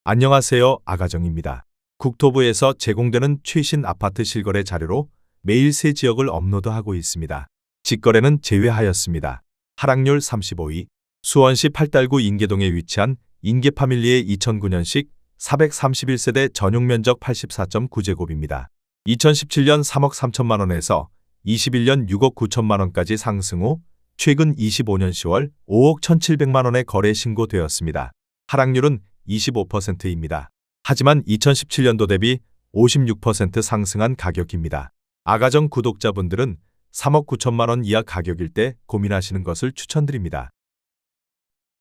안녕하세요. 아가정입니다. 국토부에서 제공되는 최신 아파트 실거래 자료로 매일 새 지역을 업로드하고 있습니다. 직거래는 제외하였습니다. 하락률 35위. 수원시 팔달구 인계동에 위치한 인계파밀리의 2009년식 431세대 전용면적 84.9제곱입니다. 2017년 3억 3천만 원에서 21년 6억 9천만 원까지 상승 후 최근 25년 10월 5억 1,700만 원에 거래 신고되었습니다. 하락률은 25%입니다. 하지만 2017년도 대비 56% 상승한 가격입니다. 아가정 구독자분들은 3억 9천만 원 이하 가격일 때 고민하시는 것을 추천드립니다.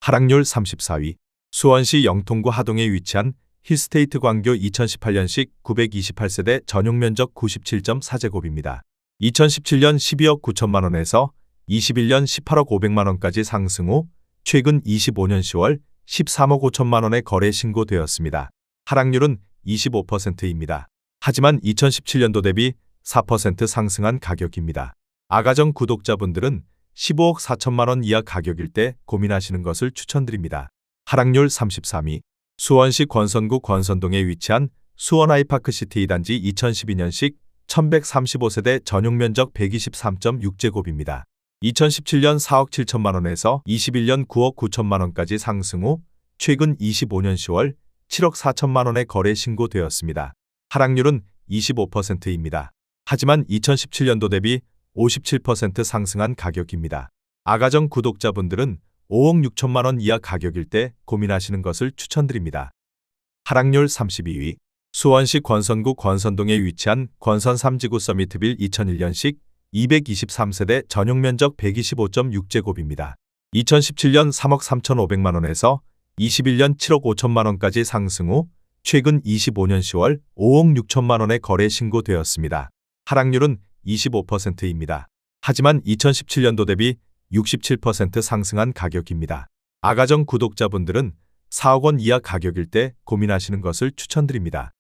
하락률 34위. 수원시 영통구 하동에 위치한 힐스테이트 광교 2018년식 928세대 전용면적 97.4제곱입니다. 2017년 12억 9천만 원에서 21년 18억 500만 원까지 상승 후 최근 25년 10월 13억 5천만 원에 거래 신고되었습니다. 하락률은 25%입니다. 하지만 2017년도 대비 4% 상승한 가격입니다. 아가정 구독자분들은 15억 4천만 원 이하 가격일 때 고민하시는 것을 추천드립니다. 하락률 33위. 수원시 권선구 권선동에 위치한 수원 아이파크시티 2단지 2012년식 1135세대 전용면적 123.6제곱입니다. 2017년 4억 7천만 원에서 21년 9억 9천만 원까지 상승 후 최근 25년 10월 7억 4천만 원에 거래 신고되었습니다. 하락률은 25%입니다. 하지만 2017년도 대비 57% 상승한 가격입니다. 아가정 구독자분들은 5억 6천만 원 이하 가격일 때 고민하시는 것을 추천드립니다. 하락률 32위. 수원시 권선구 권선동에 위치한 권선 3지구 서미트빌 2001년식 223세대 전용면적 125.6제곱입니다. 2017년 3억 3,500만 원에서 21년 7억 5천만 원까지 상승 후 최근 25년 10월 5억 6천만 원에 거래 신고되었습니다. 하락률은 25%입니다. 하지만 2017년도 대비 67% 상승한 가격입니다. 아가정 구독자분들은 4억 원 이하 가격일 때 고민하시는 것을 추천드립니다.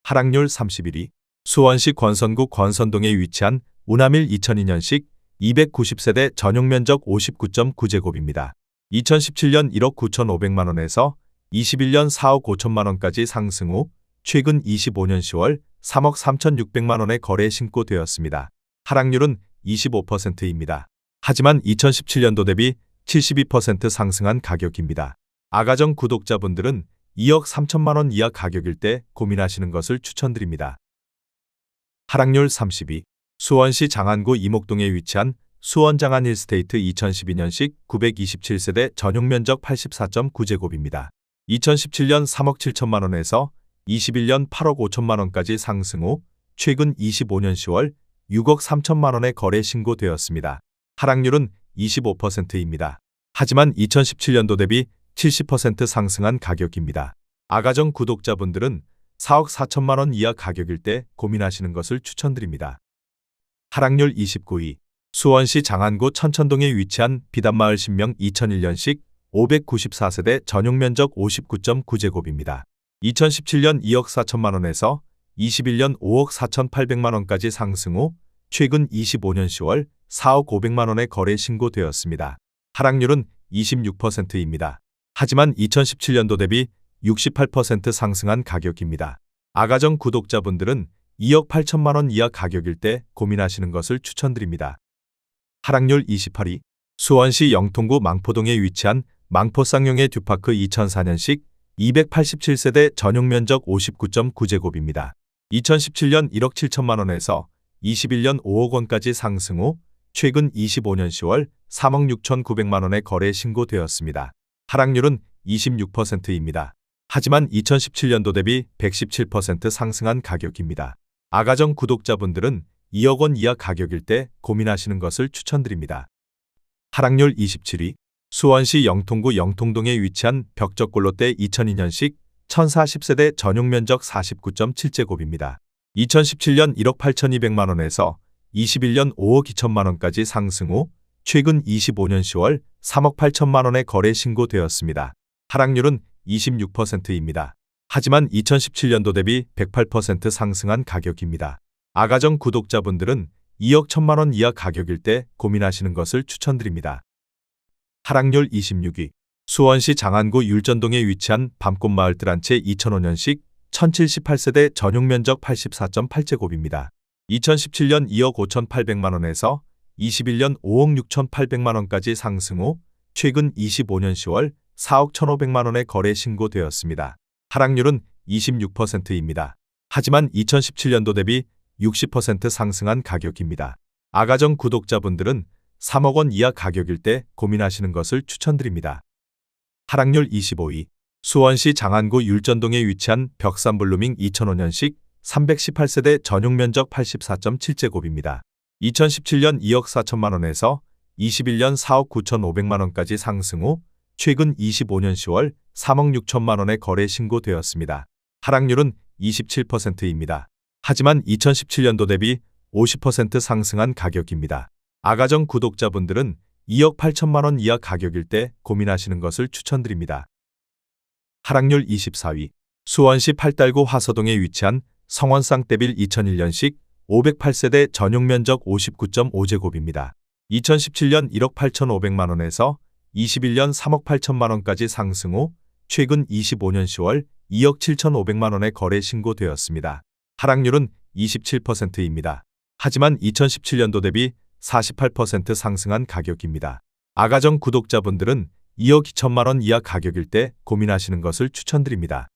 하락률 31위. 수원시 권선구 권선동에 위치한 우나밀 2002년식 290세대 전용면적 59.9제곱입니다. 2017년 1억 9,500만 원에서 21년 4억 5천만 원까지 상승 후 최근 25년 10월 3억 3,600만 원에 거래 신고되었습니다. 하락률은 25%입니다. 하지만 2017년도 대비 72% 상승한 가격입니다. 아가정 구독자분들은 2억 3천만 원 이하 가격일 때 고민하시는 것을 추천드립니다. 하락률 30위. 수원시 장안구 이목동에 위치한 수원장안 힐스테이트 2012년식 927세대 전용면적 84.9제곱입니다. 2017년 3억 7천만 원에서 21년 8억 5천만 원까지 상승 후 최근 25년 10월 6억 3천만 원에 거래 신고되었습니다. 하락률은 25%입니다. 하지만 2017년도 대비 70% 상승한 가격입니다. 아가정 구독자분들은 4억 4천만 원 이하 가격일 때 고민하시는 것을 추천드립니다. 하락률 29위. 수원시 장안구 천천동에 위치한 비단마을 신명 2001년식 594세대 전용면적 59.9제곱입니다. 2017년 2억 4천만 원에서 21년 5억 4,800만 원까지 상승 후 최근 25년 10월 4억 500만 원에 거래 신고되었습니다. 하락률은 26%입니다. 하지만 2017년도 대비 68% 상승한 가격입니다. 아가정 구독자분들은 2억 8천만 원 이하 가격일 때 고민하시는 것을 추천드립니다. 하락률 28위. 수원시 영통구 망포동에 위치한 망포 쌍용의 듀파크 2004년식 287세대 전용면적 59.9제곱입니다. 2017년 1억 7천만 원에서 21년 5억 원까지 상승 후 최근 25년 10월 3억 6,900만 원에 거래 신고되었습니다. 하락률은 26%입니다. 하지만 2017년도 대비 117% 상승한 가격입니다. 아가정 구독자분들은 2억 원 이하 가격일 때 고민하시는 것을 추천드립니다. 하락률 27위. 수원시 영통구 영통동에 위치한 벽적골로떼 2002년식 1040세대 전용면적 49.7제곱입니다. 2017년 1억 8,200만 원에서 21년 5억 2천만 원까지 상승 후 최근 25년 10월 3억 8천만 원에 거래 신고되었습니다. 하락률은 26%입니다. 하지만 2017년도 대비 108% 상승한 가격입니다. 아가정 구독자분들은 2억 1천만 원 이하 가격일 때 고민하시는 것을 추천드립니다. 하락률 26위. 수원시 장안구 율전동에 위치한 밤꽃마을들 한 채 2005년식 1078세대 전용 면적 84.8제곱입니다. 2017년 2억 5,800만 원에서 21년 5억 6,800만 원까지 상승 후 최근 25년 10월 4억 1,500만 원에 거래 신고되었습니다. 하락률은 26%입니다. 하지만 2017년도 대비 60% 상승한 가격입니다. 아가정 구독자분들은 3억 원 이하 가격일 때 고민하시는 것을 추천드립니다. 하락률 25위. 수원시 장안구 율전동에 위치한 벽산블루밍 2005년식 318세대 전용 면적 84.7제곱입니다. 2017년 2억 4천만 원에서 21년 4억 9,500만 원까지 상승 후 최근 25년 10월 3억 6천만 원에 거래 신고되었습니다. 하락률은 27%입니다. 하지만 2017년도 대비 50% 상승한 가격입니다. 아가정 구독자분들은 2억 8천만 원 이하 가격일 때 고민하시는 것을 추천드립니다. 하락률 24위. 수원시 팔달구 화서동에 위치한 성원 쌍떼빌 2001년식 508세대 전용 면적 59.5제곱입니다. 2017년 1억 8,500만 원에서 21년 3억 8천만 원까지 상승 후 최근 25년 10월 2억 7,500만 원에 거래 신고되었습니다. 하락률은 27%입니다. 하지만 2017년도 대비 48% 상승한 가격입니다. 아가정 구독자분들은 2억 2천만 원 이하 가격일 때 고민하시는 것을 추천드립니다.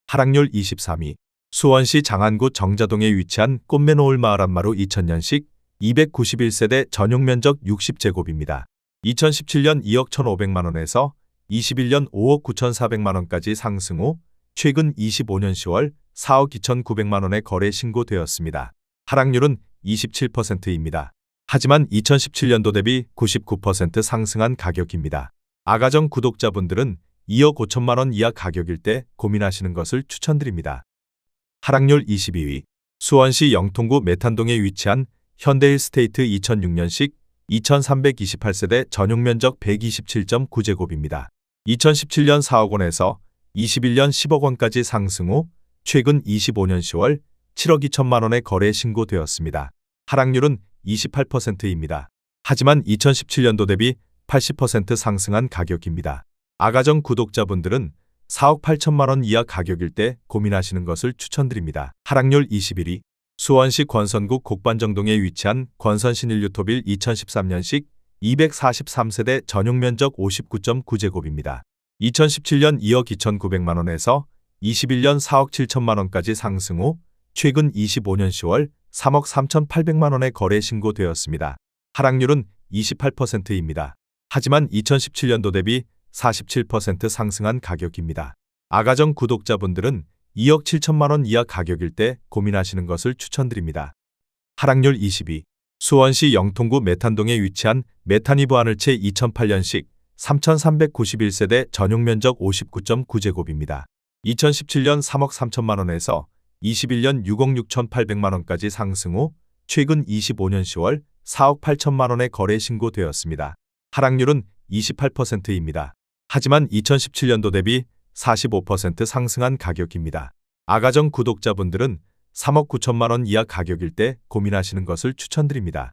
하락률 23위. 수원시 장안구 정자동에 위치한 꽃매노을 마을 안마루 2000년식 291세대 전용 면적 60제곱입니다. 2017년 2억 1,500만 원에서 21년 5억 9,400만 원까지 상승 후 최근 25년 10월 4억 2,900만 원에 거래 신고되었습니다. 하락률은 27%입니다. 하지만 2017년도 대비 99% 상승한 가격입니다. 아가정 구독자분들은 2억 5천만 원 이하 가격일 때 고민하시는 것을 추천드립니다. 하락률 22위. 수원시 영통구 메탄동에 위치한 현대힐스테이트 2006년식 2328세대 전용 면적 127.9제곱입니다. 2017년 4억 원에서 21년 10억 원까지 상승 후 최근 25년 10월 7억 2천만 원에 거래 신고되었습니다. 하락률은 28%입니다. 하지만 2017년도 대비 80% 상승한 가격입니다. 아가정 구독자분들은 4억 8천만 원 이하 가격일 때 고민하시는 것을 추천드립니다. 하락률 21위. 수원시 권선구 곡반정동에 위치한 권선신일유토빌 2013년식 243세대 전용 면적 59.9제곱입니다. 2017년 2억 2,900만 원에서 21년 4억 7천만 원까지 상승 후 최근 25년 10월 3억 3,800만 원에 거래 신고되었습니다. 하락률은 28%입니다. 하지만 2017년도 대비 47% 상승한 가격입니다. 아가정 구독자분들은 2억 7천만 원 이하 가격일 때 고민하시는 것을 추천드립니다. 하락률 22. 수원시 영통구 메탄동에 위치한 메탄이브 하늘채 2008년식 3,391세대 전용 면적 59.9제곱입니다. 2017년 3억 3천만 원에서 21년 6억 6,800만 원까지 상승 후 최근 25년 10월 4억 8천만 원에 거래 신고되었습니다. 하락률은 28%입니다. 하지만 2017년도 대비 45% 상승한 가격입니다. 아가정 구독자분들은 3억 9천만 원 이하 가격일 때 고민하시는 것을 추천드립니다.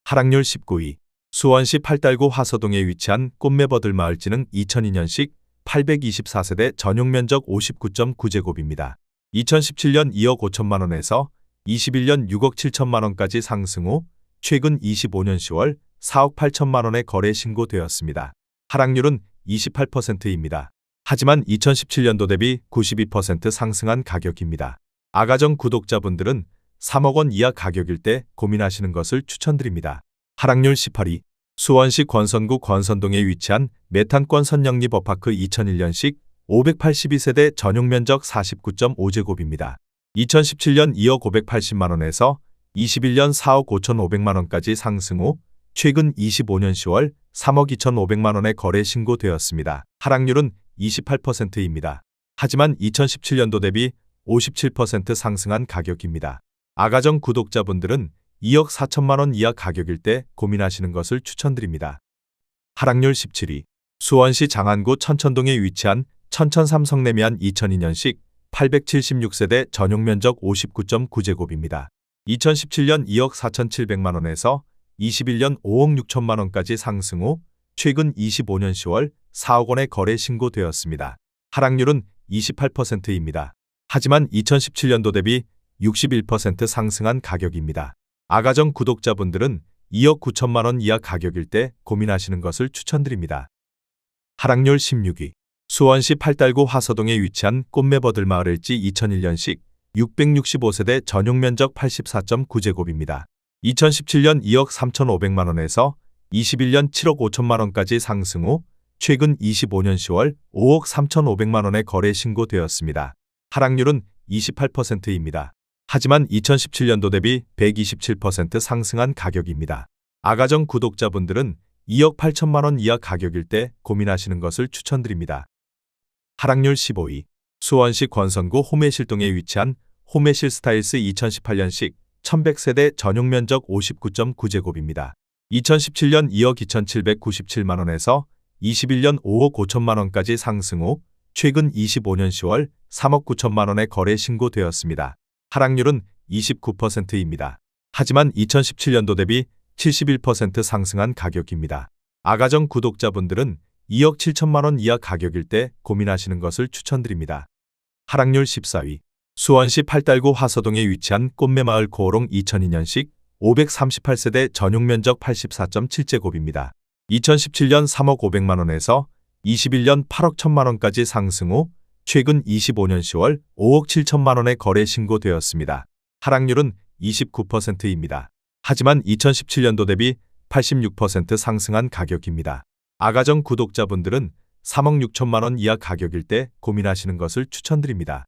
하락률 19위. 수원시 팔달구 화서동에 위치한 꽃매버들 마을지능 2002년식 824세대 전용 면적 59.9제곱입니다. 2017년 2억 5천만 원에서 21년 6억 7천만 원까지 상승 후 최근 25년 10월 4억 8천만 원에 거래 신고되었습니다. 하락률은 28%입니다. 하지만 2017년도 대비 92% 상승한 가격입니다. 아가정 구독자분들은 3억 원 이하 가격일 때 고민하시는 것을 추천드립니다. 하락률 18위. 수원시 권선구 권선동에 위치한 메탄권 선영리버파크 2001년식 582세대 전용 면적 49.5제곱입니다. 2017년 2억 580만 원에서 21년 4억 5,500만 원까지 상승 후 최근 25년 10월 3억 2,500만 원에 거래 신고되었습니다. 하락률은 28%입니다. 하지만 2017년도 대비 57% 상승한 가격입니다. 아가정 구독자분들은 2억 4천만 원 이하 가격일 때 고민하시는 것을 추천드립니다. 하락률 17위. 수원시 장안구 천천동에 위치한 천천 삼성레미안 2002년식 876세대 전용 면적 59.9제곱입니다. 2017년 2억 4,700만 원에서 21년 5억 6천만 원까지 상승 후 최근 25년 10월 4억 원의 거래 신고되었습니다. 하락률은 28%입니다. 하지만 2017년도 대비 61% 상승한 가격입니다. 아가정 구독자분들은 2억 9천만 원 이하 가격일 때 고민하시는 것을 추천드립니다. 하락률 16위. 수원시 팔달구 화서동에 위치한 꽃매버들 마을 일지 2001년식 665세대 전용 면적 84.9제곱입니다. 2017년 2억 3,500만 원에서 21년 7억 5천만 원까지 상승 후 최근 25년 10월 5억 3,500만 원의 거래 신고되었습니다. 하락률은 28%입니다. 하지만 2017년도 대비 127% 상승한 가격입니다. 아가정 구독자분들은 2억 8천만 원 이하 가격일 때 고민하시는 것을 추천드립니다. 하락률 15위. 수원시 권선구 호매실동에 위치한 호매실 스타일스 2018년식 1100세대 전용 면적 59.9제곱입니다. 2017년 2억 2,797만 원에서 21년 5억 5천만 원까지 상승 후 최근 25년 10월 3억 9천만 원의 거래 신고되었습니다. 하락률은 29%입니다. 하지만 2017년도 대비 71% 상승한 가격입니다. 아가정 구독자분들은 2억 7천만 원 이하 가격일 때 고민하시는 것을 추천드립니다. 하락률 14위. 수원시 팔달구 화서동에 위치한 꽃매마을 고호롱 2002년식 538세대 전용 면적 84.7제곱입니다. 2017년 3억 500만 원에서 21년 8억 1천만 원까지 상승 후 최근 25년 10월 5억 7천만 원의 거래 신고되었습니다. 하락률은 29%입니다. 하지만 2017년도 대비 86% 상승한 가격입니다. 아가정 구독자분들은 3억 6천만 원 이하 가격일 때 고민하시는 것을 추천드립니다.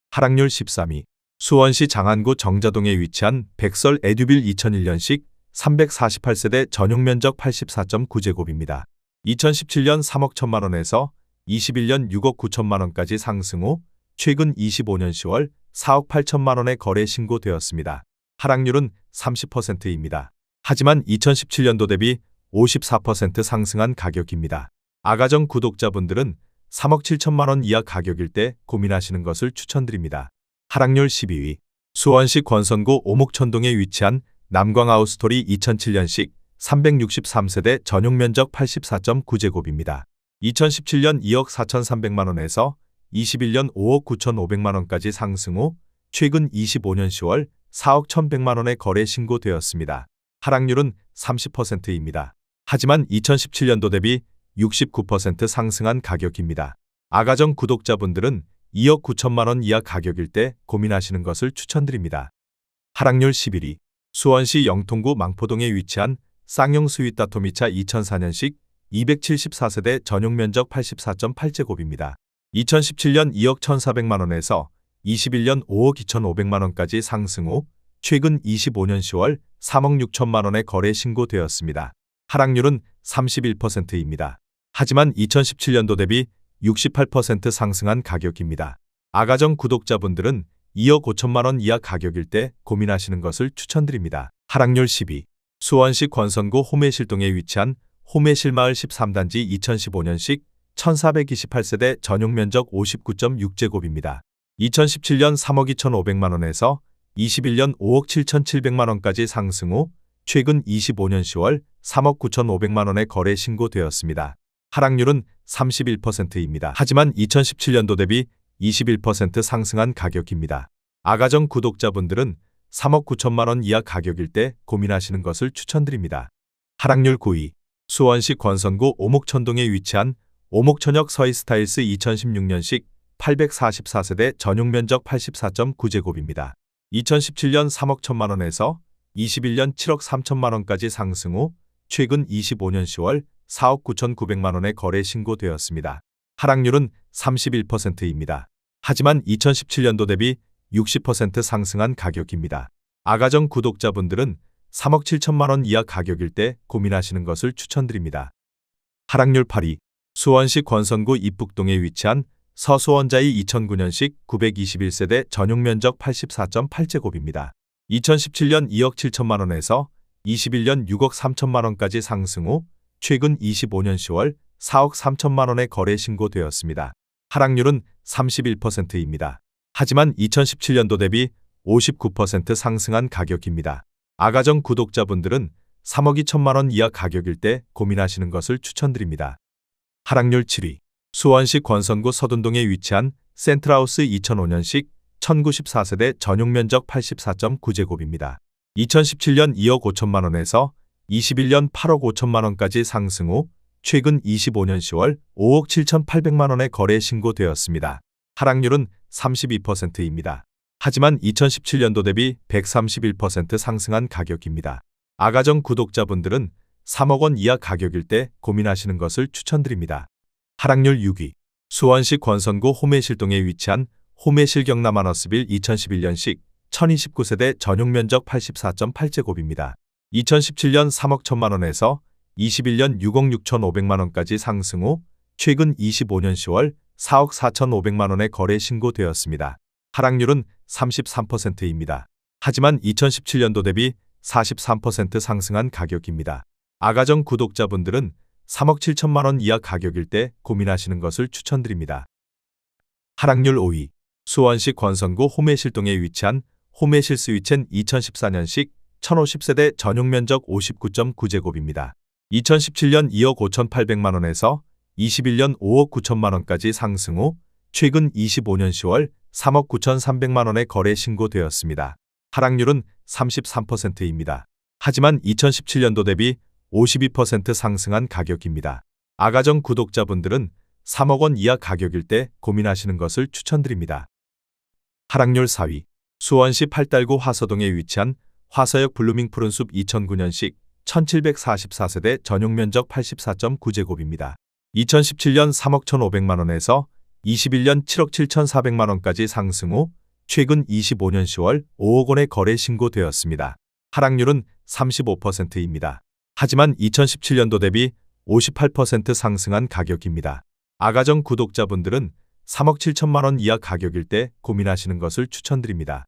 하락률 13위. 수원시 장안구 정자동에 위치한 백설 에듀빌 2001년식 348세대 전용 면적 84.9제곱입니다. 2017년 3억 1천만 원에서 21년 6억 9천만 원까지 상승 후 최근 25년 10월 4억 8천만 원의 거래 신고되었습니다. 하락률은 30%입니다. 하지만 2017년도 대비 54% 상승한 가격입니다. 아가정 구독자분들은 3억 7천만 원 이하 가격일 때 고민하시는 것을 추천드립니다. 하락률 12위. 수원시 권선구 오목천동에 위치한 남광아우스토리 2007년식 363세대 전용 면적 84.9제곱입니다. 2017년 2억 4,300만 원에서 21년 5억 9,500만 원까지 상승 후 최근 25년 10월 4억 1,100만 원의 거래 신고되었습니다. 하락률은 30%입니다. 하지만 2017년도 대비 69% 상승한 가격입니다. 아가정 구독자분들은 2억 9천만 원 이하 가격일 때 고민하시는 것을 추천드립니다. 하락률 11위. 수원시 영통구 망포동에 위치한 쌍용 스윗다토미차 2004년식 274세대 전용 면적 84.8제곱입니다. 2017년 2억 1,400만 원에서 21년 5억 2,500만 원까지 상승 후 최근 25년 10월 3억 6천만 원의 거래 신고되었습니다. 하락률은 31%입니다. 하지만 2017년도 대비 68% 상승한 가격입니다. 아가정 구독자분들은 2억 5천만 원 이하 가격일 때 고민하시는 것을 추천드립니다. 하락률 10위. 수원시 권선구 호매실동에 위치한 호매실마을 13단지 2015년식 1428세대 전용 면적 59.6제곱입니다. 2017년 3억 2,500만 원에서 21년 5억 7,700만 원까지 상승 후 최근 25년 10월 3억 9,500만 원의 거래 신고되었습니다. 하락률은 31%입니다. 하지만 2017년도 대비 21% 상승한 가격입니다. 아가정 구독자분들은 3억 9천만 원 이하 가격일 때 고민하시는 것을 추천드립니다. 하락률 9위. 수원시 권선구 오목천동에 위치한 오목천역 서희스타일스 2016년식 844세대 전용 면적 84.9제곱입니다. 2017년 3억 1천만 원에서 21년 7억 3천만 원까지 상승 후 최근 25년 10월 4억 9,900만 원의 거래 신고되었습니다. 하락률은 31%입니다. 하지만 2017년도 대비 60% 상승한 가격입니다. 아가정 구독자분들은 3억 7천만 원 이하 가격일 때 고민하시는 것을 추천드립니다. 하락률 8위. 수원시 권선구 입북동에 위치한 서수원자이 2009년식 921세대 전용 면적 84.8제곱입니다. 2017년 2억 7천만 원에서 21년 6억 3천만 원까지 상승 후 최근 25년 10월 4억 3천만 원의 거래 신고되었습니다. 하락률은 31%입니다. 하지만 2017년도 대비 59% 상승한 가격입니다. 아가정 구독자분들은 3억 2천만 원 이하 가격일 때 고민하시는 것을 추천드립니다. 하락률 7위. 수원시 권선구 서둔동에 위치한 센트라우스 2005년식 1094세대 전용 면적 84.9제곱입니다. 2017년 2억 5천만 원에서 21년 8억 5천만 원까지 상승 후 최근 25년 10월 5억 7,800만 원에 거래 신고되었습니다. 하락률은 32%입니다. 하지만 2017년도 대비 131% 상승한 가격입니다. 아가정 구독자분들은 3억 원 이하 가격일 때 고민하시는 것을 추천드립니다. 하락률 6위. 수원시 권선구 호매실동에 위치한 호매실 경남아너스빌 2011년식 1029세대 전용 면적 84.8제곱입니다. 2017년 3억 1천만 원에서 21년 6억 6천5백만 원까지 상승 후 최근 25년 10월 4억 4천5백만 원에 거래 신고되었습니다. 하락률은 33%입니다. 하지만 2017년도 대비 43% 상승한 가격입니다. 아가정 구독자분들은 3억 7천만 원 이하 가격일 때 고민하시는 것을 추천드립니다. 하락률 5위. 수원시 권선구 호매실동에 위치한 호매실 스위첸 2014년식 1050세대 전용 면적 59.9제곱입니다. 2017년 2억 5천8백만 원에서 21년 5억 9천만 원까지 상승 후 최근 25년 10월 3억 9천3백만 원에 거래 신고되었습니다. 하락률은 33%입니다. 하지만 2017년도 대비 52% 상승한 가격입니다. 아가정 구독자분들은 3억 원 이하 가격일 때 고민하시는 것을 추천드립니다. 하락률 4위. 수원시 팔달구 화서동에 위치한 화서역 블루밍 푸른숲 2009년식 1744세대 전용 면적 84.9제곱입니다. 2017년 3억 1,500만 원에서 21년 7억 7천4백만 원까지 상승 후 최근 25년 10월 5억 원에 거래 신고되었습니다. 하락률은 35%입니다. 하지만 2017년도 대비 58% 상승한 가격입니다. 아가정 구독자분들은 3억 7천만 원 이하 가격일 때 고민하시는 것을 추천드립니다.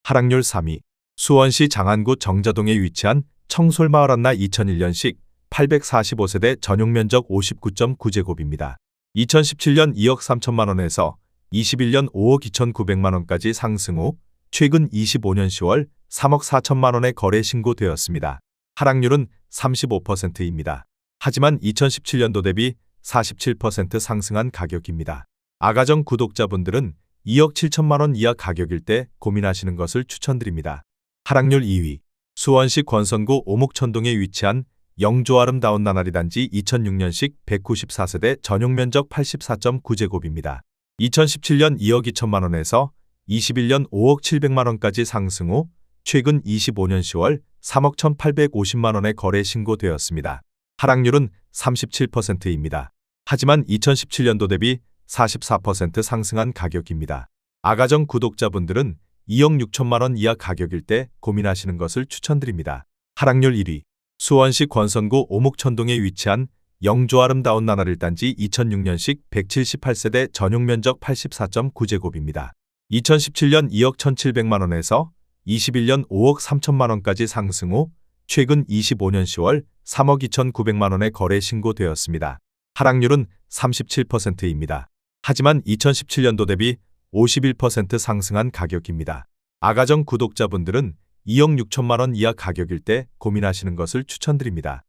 하락률 3위. 수원시 장안구 정자동에 위치한 청솔마을 한나 2001년식 845세대 전용 면적 59.9제곱입니다. 2017년 2억 3천만 원에서 21년 5억 2천9백만 원까지 상승 후 최근 25년 10월 3억 4천만 원에 거래 신고되었습니다. 하락률은 35%입니다. 하지만 2017년도 대비 47% 상승한 가격입니다. 아가정 구독자분들은 2억 7천만 원 이하 가격일 때 고민하시는 것을 추천드립니다. 하락률 2위. 수원시 권선구 오목천동에 위치한 영조 아름다운 나날이 단지 2006년식 194세대 전용 면적 84.9제곱입니다. 2017년 2억 2천만 원에서 21년 5억 7백만 원까지 상승 후 최근 25년 10월 3억 1,850만 원에 거래 신고되었습니다. 하락률은 37%입니다. 하지만 2017년도 대비 44% 상승한 가격입니다. 아가정 구독자분들은 2억 6천만 원 이하 가격일 때 고민하시는 것을 추천드립니다. 하락률 1위. 수원시 권선구 오목천동에 위치한 영조 아름다운 나날을 단지 2006년식 178세대 전용 면적 84.9제곱입니다. 2017년 2억 1,700만 원에서 21년 5억 3천만 원까지 상승 후 최근 25년 10월 3억 2천9백만 원에 거래 신고되었습니다. 하락률은 37%입니다. 하지만 2017년도 대비 51% 상승한 가격입니다. 아가정 구독자분들은 2억 6천만 원 이하 가격일 때 고민하시는 것을 추천드립니다.